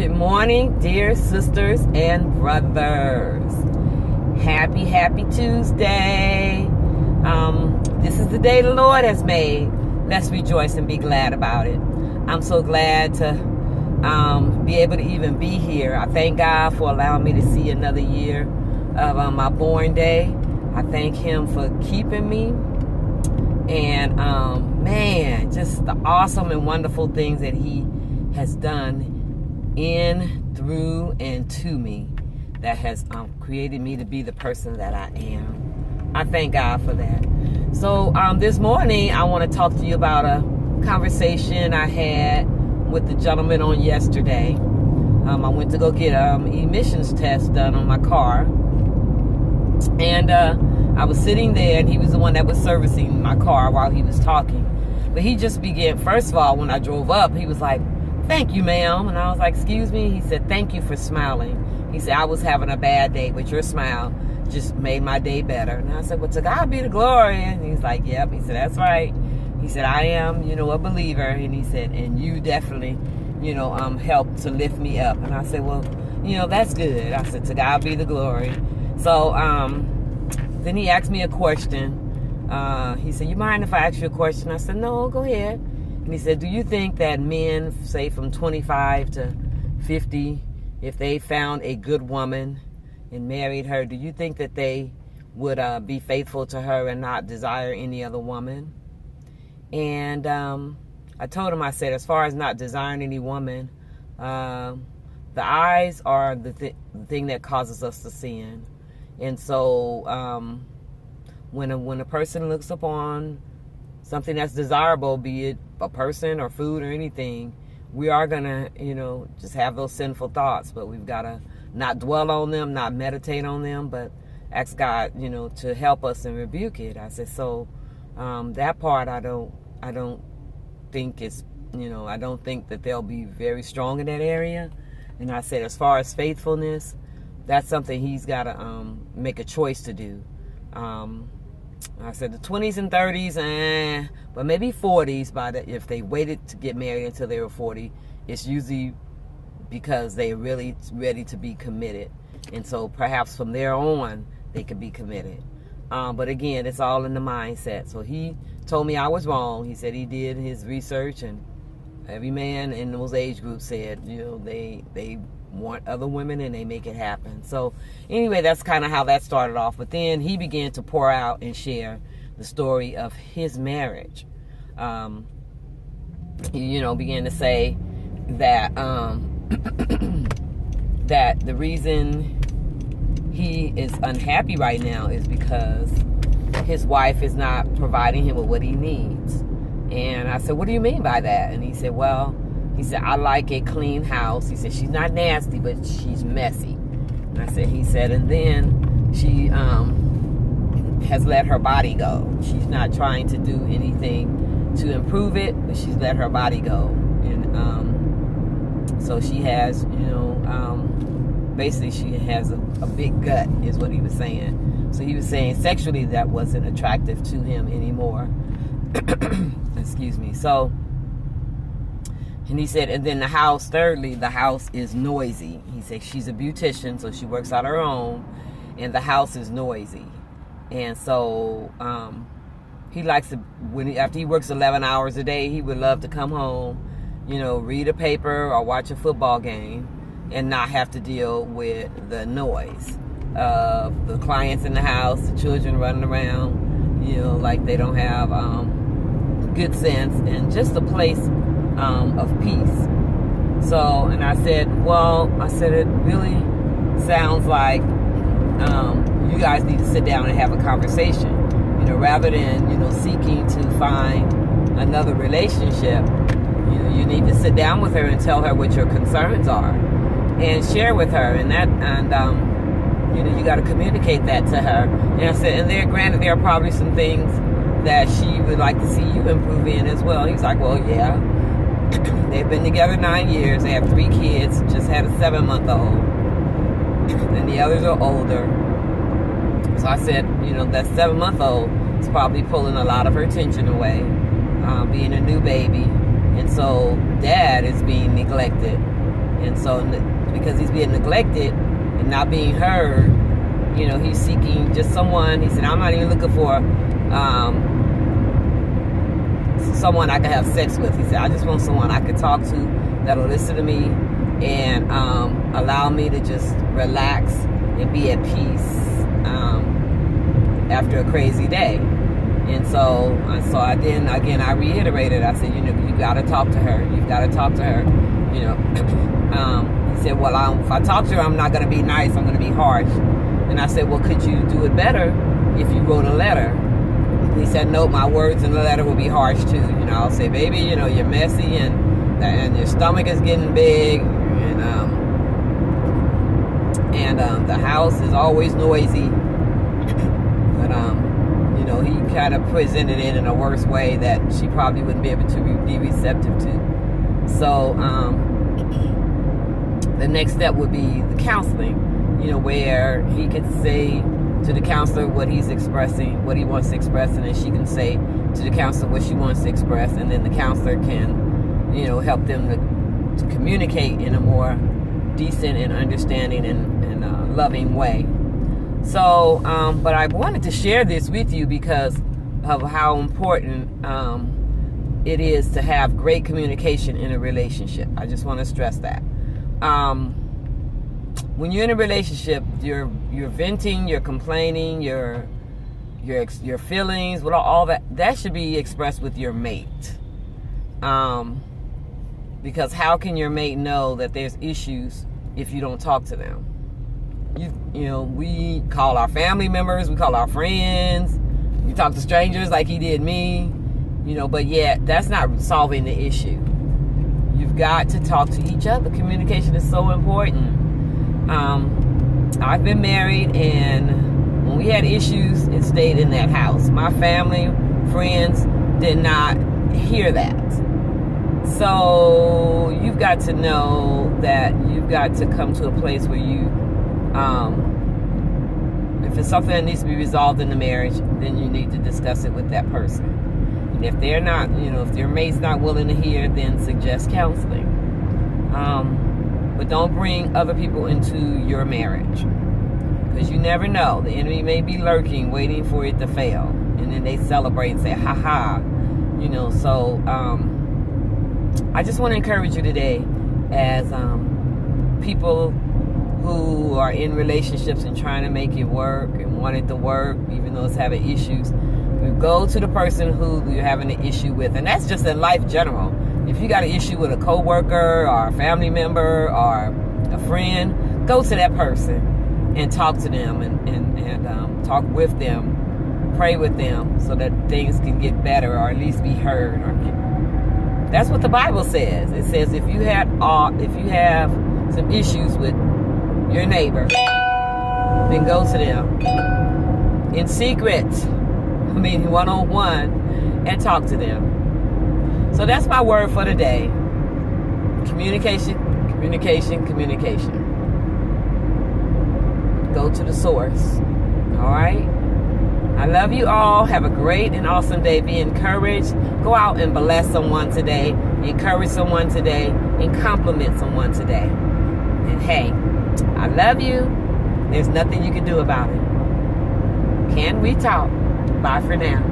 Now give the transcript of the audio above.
Good morning, dear sisters and brothers. Happy Tuesday. This is the day the Lord has made. Let's rejoice and be glad about it. I'm so glad to be able to even be here. I thank God for allowing me to see another year of my born day. I thank Him for keeping me. And man, just the awesome and wonderful things that He has done in, through, and to me that has created me to be the person that I am. I thank God for that. So this morning I want to talk to you about a conversation I had with the gentleman on yesterday. I went to go get emissions test done on my car, and I was sitting there, and he was the one that was servicing my car while he was talking. But he just began, first of all, when I drove up, he was like, "Thank you, ma'am." And I was like, "Excuse me?" He said, "Thank you for smiling." He said, "I was having a bad day, but your smile just made my day better." And I said, "Well, to God be the glory." And he's like, "Yep." He said, "That's right." He said, "I am, a believer." And he said, "And you definitely, helped to lift me up." And I said, "Well, that's good." I said, "To God be the glory." So then he asked me a question. He said, "You mind if I ask you a question?" I said, "No, go ahead." And he said, "Do you think that men, say from 25 to 50, if they found a good woman and married her, do you think that they would be faithful to her and not desire any other woman?" And I told him, I said, as far as not desiring any woman, the eyes are the thing that causes us to sin. And so when a person looks upon something that's desirable, be it a person or food or anything, we are going to, just have those sinful thoughts. But we've got to not dwell on them, not meditate on them, but ask God, to help us and rebuke it. I said, so that part I don't think is, I don't think that they'll be very strong in that area. And I said, as far as faithfulness, that's something he's got to make a choice to do. I said the 20s and 30s, but maybe 40s. If they waited to get married until they were 40, it's usually because they're really ready to be committed. And so perhaps from there on, they could be committed. But again, it's all in the mindset. So he told me I was wrong. He said he did his research, and every man in those age groups said, they want other women and they make it happen. So anyway, that's kind of how that started off. But then he began to pour out and share the story of his marriage. He, began to say that that the reason he is unhappy right now is because his wife is not providing him with what he needs. And I said, "What do you mean by that?" And he said, "Well," he said, "I like a clean house." He said, "She's not nasty, but she's messy." And he said, and then she has let her body go. She's not trying to do anything to improve it, but she's let her body go. And so she has, basically she has a big gut, is what he was saying. So he was saying sexually that wasn't attractive to him anymore. Excuse me. So, and he said, and then the house, thirdly, the house is noisy. He said she's a beautician, so she works out her own, and the house is noisy. And so he likes to, after he works 11 hours a day, he would love to come home, read a paper or watch a football game and not have to deal with the noise of the clients in the house, the children running around, like they don't have good sense, and just a place of peace. So, and I said, it really sounds like you guys need to sit down and have a conversation, rather than, seeking to find another relationship. You need to sit down with her and tell her what your concerns are and share with her, and you got to communicate that to her. And I said, and there are probably some things that she would like to see you improve in as well. He's like, "Well, yeah." They've been together 9 years. They have 3 kids. Just had a 7-month-old. And the others are older. So I said, that 7-month-old is probably pulling a lot of her attention away, being a new baby. And so dad is being neglected. And so because he's being neglected and not being heard, you know, he's seeking just someone. He said, I'm not even looking for someone I can have sex with. He said, I just want someone I can talk to that'll listen to me and allow me to just relax and be at peace after a crazy day. And so I then again I reiterated. I said, you know, you got to talk to her. You've got to talk to her. You know, he said, well, if I talk to her, I'm not going to be nice. I'm going to be harsh. And I said, well, could you do it better if you wrote a letter? He said, no, my words in the letter will be harsh too. You know, I'll say, baby, you know, you're messy and your stomach is getting big, and the house is always noisy. But you know, he kind of presented it in a worse way that she probably wouldn't be able to be receptive to. So the next step would be the counseling, you know, where he could say to the counselor what he's expressing, what he wants to express, and then she can say to the counselor what she wants to express, and then the counselor can, you know, help them to communicate in a more decent and understanding and loving way. So, but I wanted to share this with you because of how important it is to have great communication in a relationship. I just want to stress that. When you're in a relationship, you're venting, you're complaining, your feelings, well, all that should be expressed with your mate. Because how can your mate know that there's issues if you don't talk to them? You know, we call our family members, we call our friends, we talk to strangers like he did me, you know, but yet that's not solving the issue. You've got to talk to each other. Communication is so important. I've been married, and when we had issues, it stayed in that house. My family, friends did not hear that. So you've got to know that you've got to come to a place where you, if it's something that needs to be resolved in the marriage, then you need to discuss it with that person. And if they're not, you know, if your mate's not willing to hear, then suggest counseling. But don't bring other people into your marriage, because you never know. The enemy may be lurking, waiting for it to fail, and then they celebrate and say, "Ha ha," you know. So I just want to encourage you today, as people who are in relationships and trying to make it work and want it to work, even though it's having issues. We go to the person who you're having an issue with, and that's just in life general. If you got an issue with a coworker or a family member or a friend, go to that person and talk to them and talk with them, pray with them, so that things can get better or at least be heard. That's what the Bible says. It says if you have some issues with your neighbor, then go to them in secret. One-on-one, and talk to them. So that's my word for today. Communication, communication, communication. Go to the source. All right? I love you all. Have a great and awesome day. Be encouraged. Go out and bless someone today. Encourage someone today. And compliment someone today. And hey, I love you. There's nothing you can do about it. Can we talk? Bye for now.